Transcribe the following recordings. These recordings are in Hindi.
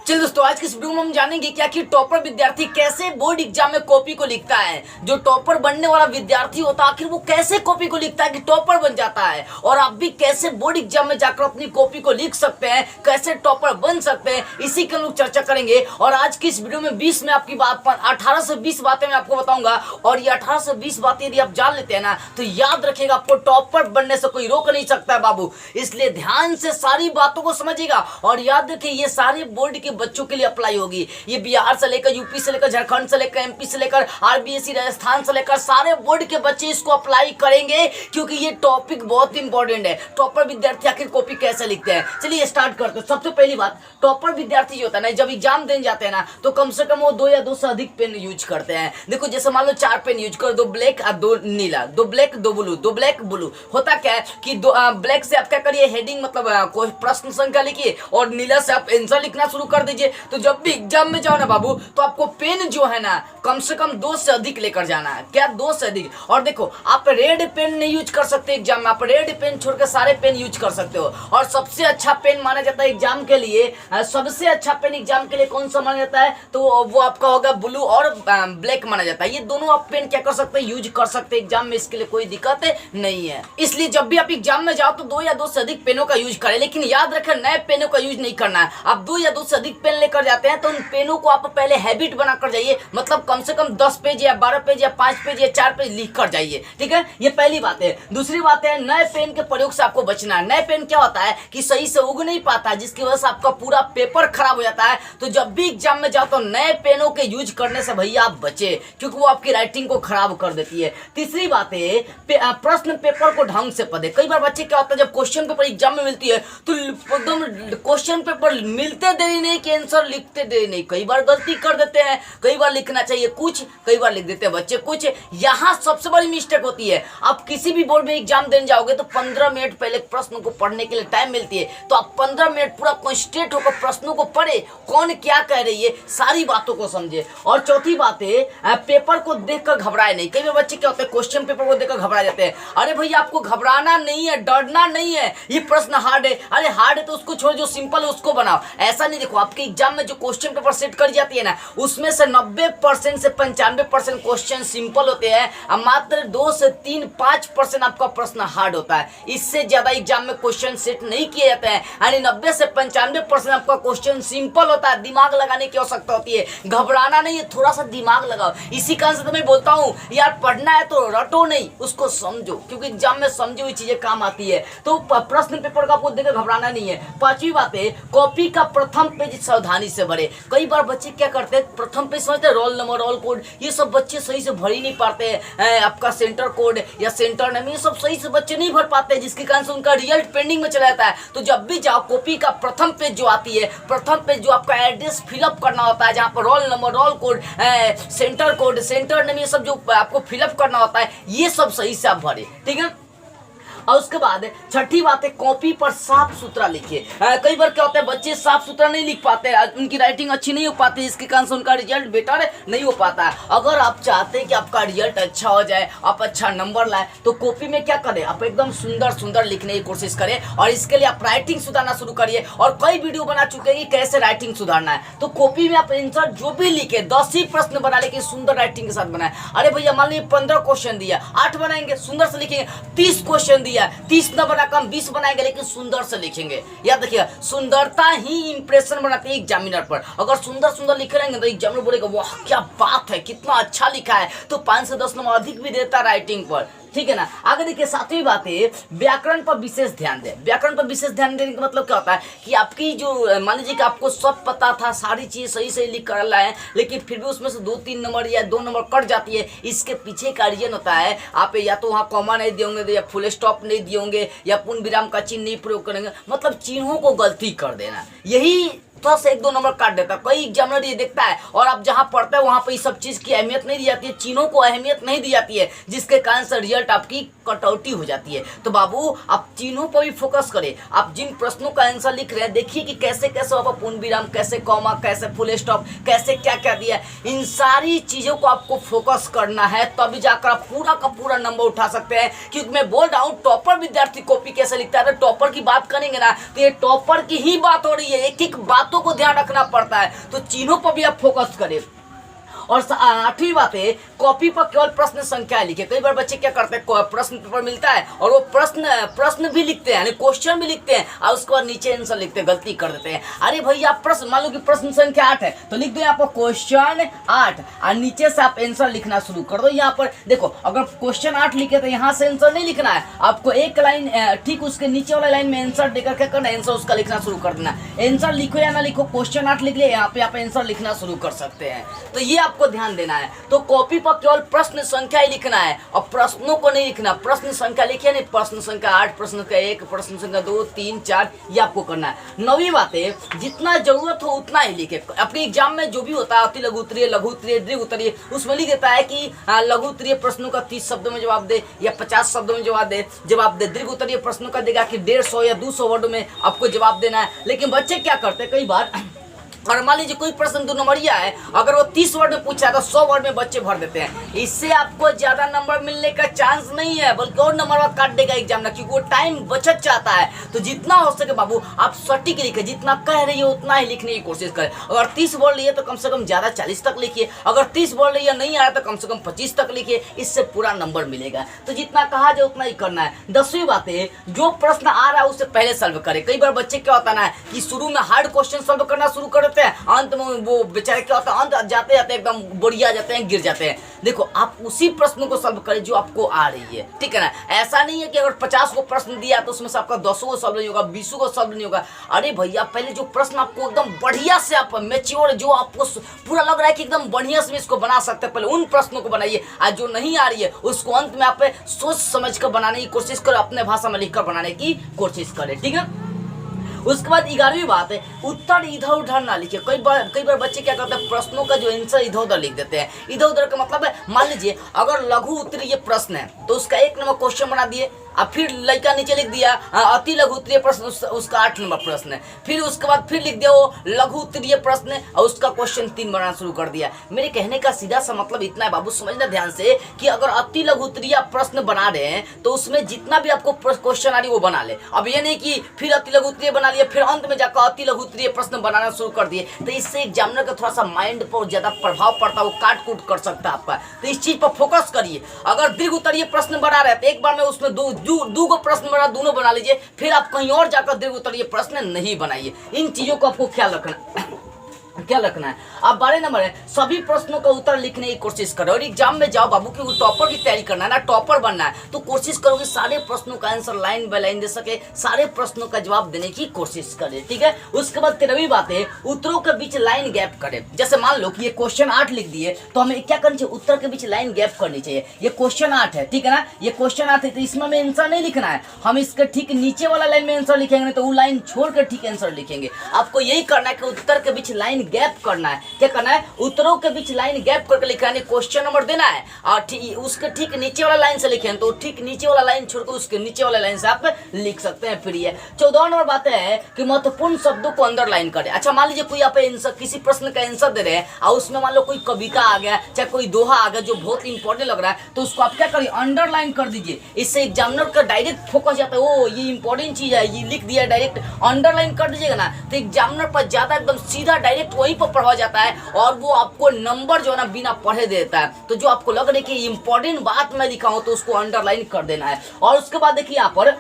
चलिए दोस्तों, आज की इस वीडियो में हम जानेंगे कि आखिर टॉपर विद्यार्थी कैसे बोर्ड एग्जाम में कॉपी को लिखता है। जो टॉपर बनने वाला विद्यार्थी होता है आखिर वो कैसे कॉपी को लिखता है कि टॉपर बन जाता है, और आप भी कैसे बोर्ड एग्जाम में जाकर अपनी कॉपी को लिख सकते हैं, कैसे टॉपर बन सकते हैं, इसी के हम लोग चर्चा करेंगे। और आज की इस वीडियो में 20 में आपकी बात 18 से 20 बातें मैं आपको बताऊंगा, और ये 18 से 20 बातें यदि आप जान लेते हैं ना तो याद रखिएगा आपको टॉपर बनने से कोई रोक नहीं सकता है बाबू। इसलिए ध्यान से सारी बातों को समझिएगा और याद रखिए ये सारे बोर्ड के बच्चों के लिए अप्लाई होगी। ये बिहार से लेकर यूपी से लेकर झारखंड से लेकर एमपी से लेकर आरबीएसई राजस्थान से लेकर सारे बोर्ड के बच्चे इसको अप्लाई करेंगे, क्योंकि ये टॉपिक बहुत इंपॉर्टेंट है। टॉपर विद्यार्थी आखिर कॉपी कैसे लिखते हैं, चलिए स्टार्ट करते हैं। सबसे पहली बात, टॉपर विद्यार्थी जो होता है ना, जब एग्जाम देने जाते हैं ना तो कम से कम वो 2 या 2 से अधिक पेन यूज करते हैं। देखो जैसे मान लो 4 पेन यूज करो, 2 ब्लैक और 2 नीला, 2 ब्लैक 2 ब्लू, 2 ब्लैक ब्लू। होता क्या है कि ब्लैक से आप क्या करिए, हेडिंग मतलब कोई प्रश्न संख्या लिखिए, और नीला से आप आंसर लिखना शुरू कर दीजिए। तो जब भी एग्जाम में जाओ ना बाबू तो आपको पेन जो है ना कम से कम 2 से अधिक लेकर जाना है। क्या 2 से अधिक? और देखो आप रेड पेन नहीं यूज कर सकते एग्जाम में, आप रेड पेन छोड़ के सारे पेन यूज कर सकते हो। और सबसे अच्छा पेन माना जाता है एग्जाम के लिए, सबसे अच्छा पेन एग्जाम के लिए कौन सा माना जाता है, तो वो आपका होगा ब्लू और ब्लैक माना जाता है। ये दोनों आप पेन क्या कर सकते हैं, यूज कर सकते हैं एग्जाम में, इसके लिए कोई दिक्कत नहीं है। इसलिए जब भी आप एग्जाम में जाओ तो 2 या 2 से अधिक पेनों का यूज करें, लेकिन याद रखें नए पेनों का यूज नहीं करना है। आप 2 या 2 से अधिक पेन लेकर जाते हैं तो उन पेनों को आप पहले हैबिट बनाकर जाइए, मतलब कम से कम 10 पेज या 12 पेज या 5 पेज या 4 पेज लिख कर जाइए, ठीक है। ये पहली बात है। दूसरी बात है, नए पेन के प्रयोग से आपको बचना है। नए पेन क्या होता है कि सही से उग नहीं पाता, जिसकी वजह से आपका पूरा पेपर खराब हो जाता है। तो जब भी एग्जाम में जाओ तो नए पेनों के यूज करने से भैया आप बचे, क्योंकि वो आपकी राइटिंग को खराब कर देती है। तीसरी बात है, प्रश्न पेपर को ढंग से पढ़े। कई बार बच्चे क्या होता है, जब क्वेश्चन पेपर एग्जाम में मिलती है तो एकदम क्वेश्चन पेपर मिलते देरी नहीं कि आंसर लिखते देरी नहीं, कई बार गलती कर देते हैं। कई बार लिखना चाहिए कुछ, कई बार लिख देते हैं बच्चे कुछ। यहाँ सबसे बड़ी मिस्टेक होती है। आप किसी भी बोर्ड में एग्जाम देने जाओगे तो 15 मिनट पहले प्रश्न को पढ़ने के लिए टाइम मिलती है, तो आप 15 मिनट पूरा कॉन्सेंट्रेट होकर प्रश्नों को पढ़े, कौन क्या कह रही है सारी बातों को समझे। और चौथी बात है, पेपर को देखकर घबराए नहीं। कई बार बच्चे क्या होते हैं, क्वेश्चन पेपर को देखकर घबरा जाते हैं। अरे भैया आपको घबराना नहीं है, डरना नहीं है। ये प्रश्न हार्ड है, अरे हार्ड है तो उसको छोड़, जो सिंपल है उसको बनाओ। ऐसा नहीं, देखो आपके एग्जाम में जो क्वेश्चन पेपर सेट कर जाती है ना, उसमें से 90% से 95% क्वेश्चन सिंपल होते हैं, और मात्र 2 से 3-5% आपका प्रश्न हार्ड होता है। इससे ज्यादा एग्जाम में क्वेश्चन सेट नहीं किए जाते हैं, यानी 90 से 95% आपका क्वेश्चन सिंपल होता है। दिमाग लगाने की आवश्यकता होती है, घबराना नहीं है, थोड़ा सा दिमाग लगाओ। इसी कारण से तो मैं बोलता हूँ यार, पढ़ना है तो रटो नहीं, उसको समझो, क्योंकि एग्जाम में समझी हुई चीजें काम आती है। तो प्रश्न पेपर का आपको देखकर घबराना नहीं है। पांचवी बात है, कॉपी का प्रथम पेज सावधानी से भरे। कई बार बच्चे क्या करते हैं, प्रथम पेज समझते हैं, रोल नंबर, रोल कोड, ये सब बच्चे सही से भर ही नहीं पाते हैं। आपका सेंटर कोड या सेंटर नेम, ये सब सही से बच्चे नहीं भर पाते हैं, जिसके कारण से उनका रिजल्ट पेंडिंग में चला जाता है। तो जब भी जाओ, कॉपी का प्रथम पेज जो आती है, प्रथम पेज जो आपका एड्रेस फिलअप करना होता है, जहाँ पर roll number, roll code, centre code, centre name, ये सब जो आपको फिलअप करना होता है, ये सब सही से आप भरे, ठीक है। और उसके बाद छठी बात है, कॉपी पर साफ सुथरा लिखिए। कई बार क्या होता है, बच्चे साफ सुथरा नहीं लिख पाते, उनकी राइटिंग अच्छी नहीं हो पाती, इसके कारण से उनका रिजल्ट बेटर नहीं हो पाता है। अगर आप चाहते हैं कि आपका रिजल्ट अच्छा हो जाए, आप अच्छा नंबर लाए, तो कॉपी में क्या करें, आप एकदम सुंदर सुंदर लिखने की कोशिश करें, और इसके लिए आप राइटिंग सुधारना शुरू करिए। और कई वीडियो बना चुके हैं कि कैसे राइटिंग सुधारना है। तो कॉपी में आप आंसर जो भी लिखे, 10 ही प्रश्न बना, लेकिन सुंदर राइटिंग के साथ बनाए। अरे भैया मान लीजिए 15 क्वेश्चन दिया, 8 बनाएंगे, सुंदर से लिखेंगे। 30 क्वेश्चन दिया, 30 न बना कम 20 बनाएंगे, लेकिन सुंदर से लिखेंगे। याद रखिएगा, सुंदरता ही इंप्रेशन बनाती है एग्जामिनर पर। अगर सुंदर सुंदर लिखे रहेंगे तो एग्जामिनर बोलेगा वाह क्या बात है, कितना अच्छा लिखा है, तो 5 से 10 नंबर अधिक भी देता है राइटिंग पर, ठीक है ना। आगे देखिए, 7वीं बात है, व्याकरण पर विशेष ध्यान दें। व्याकरण पर विशेष ध्यान देने का मतलब क्या होता है कि आपकी जो, मान लीजिए कि आपको सब पता था, सारी चीज सही सही लिख कर लाए, लेकिन फिर भी उसमें से 2-3 नंबर या 2 नंबर कट जाती है। इसके पीछे का रीजन होता है, आप या तो वहाँ कॉमा नहीं दियोगे, या फुल स्टॉप नहीं दियोगे, या पूर्ण विराम का चिन्ह नहीं प्रयोग करेंगे, मतलब चिन्हों को गलती कर देना, यही तो से 1-2 नंबर काट देता है। कई एग्जामिनर ये देखता है, और आप जहां पढ़ते हैं वहां पे इस सब चीज की अहमियत नहीं दी जाती है, चिन्हों को अहमियत नहीं दी जाती है, जिसके कारण से रिजल्ट आपकी कटौती हो जाती है। तो बाबू आप चिन्हों पर भी फोकस करें। आप जिन प्रश्नों का आंसर लिख रहे हैं, देखिए कि कैसे कैसे वहां पर पूर्ण विराम, कैसे कॉमा, कैसे फुल स्टॉप, कैसे क्या क्या दिया। इन सारी चीजों को आपको फोकस करना है, तभी जाकर आप पूरा का पूरा नंबर उठा सकते हैं। क्योंकि मैं बोल रहा हूँ टॉपर विद्यार्थी कॉपी कैसे लिखता है, टॉपर की बात करेंगे ना तो ये टॉपर की ही बात हो रही है। एक एक बातों बातों को ध्यान रखना पड़ता है, तो चिन्हों पर भी आप फोकस करें। और 8वीं बात है, कॉपी पर केवल प्रश्न संख्या लिखे। कई बार बच्चे क्या करते हैं, प्रश्न पेपर मिलता है और वो प्रश्न भी लिखते हैं, यानी क्वेश्चन भी लिखते हैं और उसके बाद नीचे आंसर लिखते हैं, गलती कर देते हैं। अरे भैया प्रश्न, मान लो कि प्रश्न संख्या 8 है तो लिख दो यहाँ पर क्वेश्चन 8 और नीचे से आप आंसर लिखना शुरू कर दो। यहाँ पर देखो, अगर क्वेश्चन 8 लिखे तो यहाँ से आंसर नहीं लिखना है, आपको एक लाइन ठीक उसके नीचे वाला लाइन में आंसर देकर क्या करना है, आंसर उसका लिखना शुरू कर देना। आंसर लिखो या ना लिखो, क्वेश्चन 8 लिख लिया, यहाँ पे आप आंसर लिखना शुरू कर सकते हैं। तो ये आपको ध्यान देना है। तो कॉपी पर केवल प्रश्न संख्या ही लिखना है और प्रश्नों को नहीं लिखना। प्रश्न संख्या लिखिए नहीं, प्रश्न संख्या 8, प्रश्न संख्या 1, प्रश्न संख्या 2, 3, 4 ये आपको करना है। 9वीं बात है, जितना जरूरत हो उतना ही लिखे। अपने एग्जाम में जो भी होता है, अति लघु उत्तरीय, लघु उत्तरीय, दीर्घ उत्तरीय, उसमें लिख देता है कि लघु उत्तरीय प्रश्नों का 30 शब्दों में जवाब दे या 50 शब्दों में जवाब दे। दीर्घ उत्तरीय प्रश्नों का देगा कि 150 या 200 वर्ड में आपको जवाब देना है। लेकिन बच्चे क्या करते हैं, कई बार और मान लीजिए कोई प्रश्न 2 नंबरिया है, अगर वो 30 वर्ड में पूछा है तो 100 वर्ड में बच्चे भर देते हैं। इससे आपको ज्यादा नंबर मिलने का चांस नहीं है, बल्कि और नंबर बाद काट देगा एग्जाम में, क्योंकि वो टाइम बचत चाहता है। तो जितना हो सके बाबू आप सटीक लिखे, जितना कह रही है उतना ही लिखने की कोशिश करें। अगर 30 वर्ड लिए तो कम से कम ज्यादा 40 तक लिखिए, अगर 30 वर्ड लिए नहीं आ रहा तो कम से कम 25 तक लिखिए, इससे पूरा नंबर मिलेगा। तो जितना कहा जाए उतना ही करना है। 10वीं बात है, जो प्रश्न आ रहा है उसे पहले सॉल्व करें। कई बार बच्चे क्या होता है कि शुरू में हार्ड क्वेश्चन सॉल्व करना शुरू कर देते हैं, अंत में वो बेचारे क्या होता है, अंत जाते जाते एकदम बढ़िया जाते हैं, गिर जाते हैं। देखो आप उसी प्रश्न को सॉल्व करें जो आपको आ रही है, ठीक है ना। ऐसा नहीं है कि अगर 50 को प्रश्न दिया तो उसमें से आपका 10 को सॉल्व नहीं होगा, 20 को सॉल्व नहीं होगा। अरे भैया पहले जो प्रश्न आपको एकदम बढ़िया से, आप मैच्योर, जो आपको पूरा लग रहा है कि एकदम बढ़िया से इसको बना सकते हैं, पहले उन प्रश्नों को बनाइए। आज जो नहीं आ रही है उसको अंत में आप सोच समझ कर बनाने की कोशिश करो, अपने भाषा में लिखकर बनाने की कोशिश करें, ठीक है। उसके बाद 11वीं बात है, उत्तर इधर उधर ना लिखिए। कई बार बच्चे क्या करते हैं, प्रश्नों का जो आंसर इधर उधर लिख देते हैं। इधर उधर का मतलब है, मान लीजिए अगर लघु उत्तरीय प्रश्न है तो उसका 1 नंबर क्वेश्चन बना दिए, अब फिर लड़का नीचे लिख दिया अति लघु उत्तरीय प्रश्न, उसका 8 नंबर प्रश्न है। फिर उसके बाद फिर लिख दिया वो लघु उत्तरीय प्रश्न है और उसका क्वेश्चन 3 बनाना शुरू कर दिया। मेरे कहने का सीधा सा मतलब इतना है बाबू, समझना ध्यान से, कि अगर अति लघु उत्तरीय प्रश्न बना रहे हैं तो उसमें जितना भी आपको क्वेश्चन आ रही है वो बना ले। अब ये नहीं कि फिर अति लघु उत्तरीय बना लिया फिर अंत में जाकर अति लघु उत्तरीय प्रश्न बनाना शुरू कर दिए, तो इससे एग्जामिनर का थोड़ा सा माइंड पर ज्यादा प्रभाव पड़ता है, वो काट कूट कर सकता है आपका। तो इस चीज पर फोकस करिए। अगर दीर्घ उत्तरीय प्रश्न बना रहे हैं तो एक बार में उसमें दो प्रश्न बना, दोनों बना लीजिए, फिर आप कहीं और जाकर दीर्घ उत्तरीय प्रश्न नहीं बनाइए। इन चीजों को आपको ख्याल रखना है। अब 12 नंबर है, सभी प्रश्नों का उत्तर लिखने की कोशिश करो। और एग्जाम में जाओ बाबू, क्योंकि टॉपर की तैयारी करना है ना, टॉपर बनना है, तो कोशिश करो कि सारे प्रश्नों का आंसर लाइन बाय लाइन दे सके, सारे प्रश्नों का जवाब देने की कोशिश करें, ठीक है। उसके बाद 13वीं बात है, उत्तरों के बीच लाइन गैप करें। जैसे मान लो कि ये क्वेश्चन 8 लिख दिए तो हमें क्या करनी चाहिए, उत्तर के बीच लाइन गैप करनी चाहिए। ये क्वेश्चन 8 है, ठीक है ना, ये क्वेश्चन 8 है तो इसमें हमें आंसर नहीं लिखना है, हम इसके ठीक नीचे वाला लाइन में आंसर लिखेंगे, तो वो लाइन छोड़कर ठीक आंसर लिखेंगे। आपको यही करना है कि उत्तर के बीच लाइन गैप करना है। क्या करना है, उत्तरों के बीच लाइन गैप करके लिखना है, क्वेश्चन नंबर देना है और उसके ठीक नीचे वाला लाइन से लिखें तो ठीक नीचे वाला लाइन छोड़कर उसके नीचे वाला लाइन से आप लिख सकते हैं। फिर ये 14 नंबर बात है कि महत्वपूर्ण शब्दों को अंडरलाइन करें। अच्छा मान लीजिए कोई आप आंसर, किसी प्रश्न का आंसर दे रहे हैं और उसमें मान लो कोई कविता आ गया, चाहे कोई दोहा आ गया जो बहुत इंपॉर्टेंट लग रहा है, तो उसको आप क्या करिए, अंडरलाइन कर दीजिए। इससे एग्जामिनर का डायरेक्ट फोकस जाता है, ओ ये इंपॉर्टेंट चीज है, ये लिख दिया, डायरेक्ट अंडरलाइन कर दीजिएगा ना, तो एग्जामिनर पर ज्यादा एकदम सीधा डायरेक्ट वहीं पर पढ़ा जाता है और वो आपको नंबर जो है ना बिना पढ़े देता है। तो जो आपको लग रहा है कि इंपॉर्टेंट बात मैं लिखा हूं तो उसको अंडरलाइन कर देना है। और उसके बाद देखिए यहाँ पर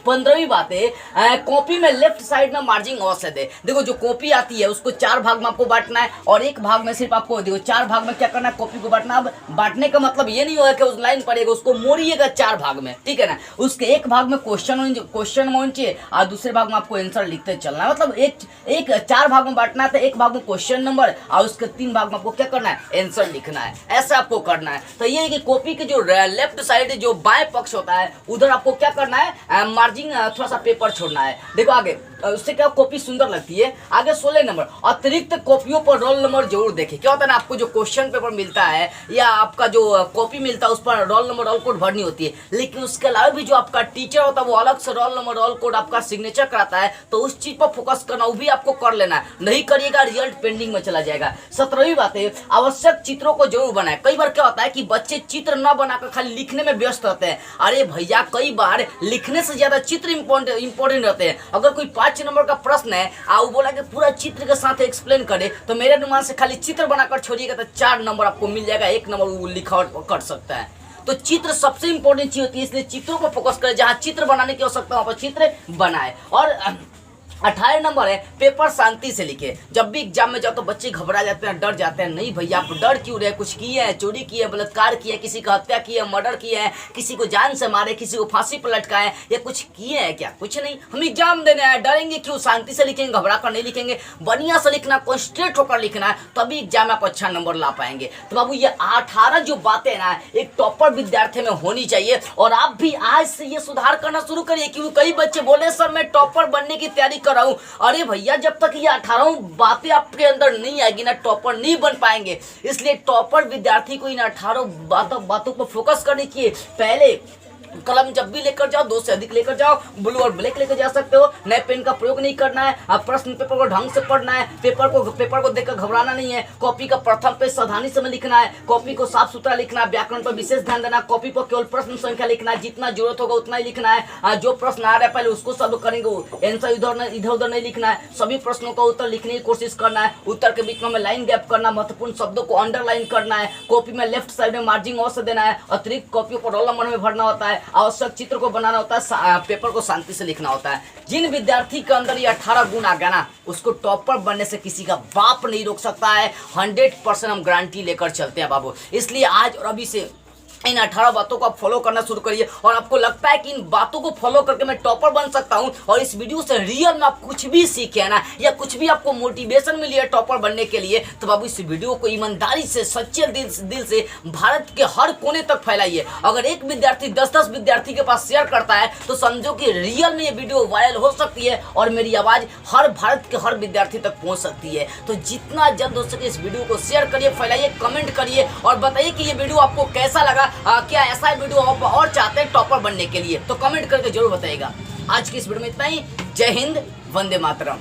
15वीं बात है, कॉपी में लेफ्ट साइड में मार्जिंग अवश्य दे। देखो जो कॉपी आती है उसको 4 भाग में आपको बांटना है और एक भाग में सिर्फ आपको देखो 4 भाग में क्या करना है, कॉपी को बांटना। अब बांटने का मतलब ये नहीं होगा कि उस लाइन पड़ेगा, उसको मोड़िएगा 4 भाग में, ठीक है ना। उसके एक भाग में क्वेश्चन होना चाहिए और दूसरे भाग में आपको आंसर लिखते चलना है। मतलब एक 4 भाग में बांटना है, तो एक भाग में क्वेश्चन नंबर और उसके 3 भाग में आपको क्या करना है, आंसर लिखना है। ऐसा आपको करना है। तो ये है कि कॉपी के जो लेफ्ट साइड जो बाएं पक्ष होता है उधर आपको क्या करना है, मार्जिंग थोड़ा सा पेपर छोड़ना है। देखो आगे उससे क्या कॉपी सुंदर लगती है। आगे 16 नंबर, अतिरिक्त कॉपियों पर रोल नंबर जरूर देखें। क्या होता है ना, आपको जो क्वेश्चन पेपर मिलता है या आपका जो कॉपी मिलता है उस पर रोल नंबर रोल कोड भरनी होती है, लेकिन उसके अलावा भी जो आपका टीचर होता है वो अलग से रोल नंबर रोल कोड आपका सिग्नेचर कराता है, तो उस चीज पर फोकस करना, वो भी आपको कर लेना है। नहीं करिएगा रिजल्ट पेंडिंग में चला जाएगा। 17वीं बात है, आवश्यक चित्रों को जरूर बनाए। कई बार क्या होता है कि बच्चे चित्र न बनाकर खाली लिखने में व्यस्त रहते हैं। अरे भैया कई बार लिखने से ज्यादा चित्र इंपॉर्टेंट रहते हैं। अगर कोई 5 नंबर का प्रश्न है वो बोला कि पूरा चित्र के साथ एक्सप्लेन करे, तो मेरे अनुमान से खाली चित्र बनाकर छोड़िएगा तो 4 नंबर आपको मिल जाएगा, 1 नंबर वो लिखावट कर सकता है। तो चित्र सबसे इंपॉर्टेंट चीज होती है, इसलिए चित्रों पर फोकस करें। जहां चित्र बनाने की आवश्यकता वहां पर चित्र बनाए। और 18 नंबर है पेपर शांति से लिखे। जब भी एग्जाम में जाओ तो बच्चे घबरा जाते हैं, डर जाते हैं। नहीं भैया, आप डर क्यों रहे? कुछ किए हैं, चोरी किए, बलात्कार किए, किसी का हत्या किए, मर्डर किए हैं, किसी को जान से मारे, किसी को फांसी पर लटकाए, या कुछ किए हैं क्या? कुछ नहीं। हम एग्जाम देने आए, डरेंगे क्यों? शांति से लिखेंगे, घबरा कर नहीं लिखेंगे, बढ़िया से लिखना, कॉन्सेंट्रेट होकर लिखना है, तभी एग्जाम में आप अच्छा नंबर ला पाएंगे। तो बाबू ये 18 जो बातें ना एक टॉपर विद्यार्थी में होनी चाहिए। और आप भी आज से ये सुधार करना शुरू करिए, क्योंकि कई बच्चे बोले सर मैं टॉपर बनने की तैयारी कर रहा हूँ। अरे भैया, जब तक ये 18 बातें आपके अंदर नहीं आएगी ना, टॉपर नहीं बन पाएंगे। इसलिए टॉपर विद्यार्थी को इन 18 बातों पर फोकस करनी चाहिए। पहले कलम जब भी लेकर जाओ 2 से अधिक लेकर जाओ, ब्लू और ब्लैक लेकर जा सकते हो। नए पेन का प्रयोग नहीं करना है। आप प्रश्न पेपर को ढंग से पढ़ना है। पेपर को देखकर घबराना नहीं है। कॉपी का प्रथम पेज सावधानी से लिखना है। कॉपी को साफ सुथरा लिखना है। व्याकरण पर विशेष ध्यान देना। कॉपी पर केवल प्रश्न संख्या लिखना है, जितना जरूरत होगा उतना ही लिखना है। जो प्रश्न आ रहा है पहले उसको सॉल्व करेंगे, आंसर इधर उधर नहीं लिखना है। सभी प्रश्नों का उत्तर लिखने की कोशिश करना है। उत्तर के बीच में लाइन गैप करना, महत्वपूर्ण शब्दों को अंडरलाइन करना है। कॉपी में लेफ्ट साइड में मार्जिंग और से देना है। अतिरिक्त कॉपियों को रोल नंबर में भरना होता है। आवश्यक चित्र को बनाना होता है। पेपर को शांति से लिखना होता है। जिन विद्यार्थी के अंदर ये 18 गुण आ गया ना, उसको टॉपर बनने से किसी का बाप नहीं रोक सकता है। 100% हम गारंटी लेकर चलते हैं बाबू। इसलिए आज और अभी से इन 18 बातों को आप फॉलो करना शुरू करिए। और आपको लगता है कि इन बातों को फॉलो करके मैं टॉपर बन सकता हूं, और इस वीडियो से रियल में आप कुछ भी सीखे ना, या कुछ भी आपको मोटिवेशन मिली है टॉपर बनने के लिए, तो बाबू इस वीडियो को ईमानदारी से, सच्चे दिल से भारत के हर कोने तक फैलाइए। अगर एक विद्यार्थी 10-10 विद्यार्थी के पास शेयर करता है तो समझो कि रियल में ये वीडियो वायरल हो सकती है, और मेरी आवाज हर भारत के हर विद्यार्थी तक पहुंच सकती है। तो जितना जल्द हो सके इस वीडियो को शेयर करिए, फैलाइए, कमेंट करिए, और बताइए कि ये वीडियो आपको कैसा लगा। क्या ऐसा वीडियो आप और चाहते हैं टॉपर बनने के लिए? तो कमेंट करके जरूर बताइएगा। आज की इस वीडियो में इतना ही। जय हिंद, वंदे मातरम।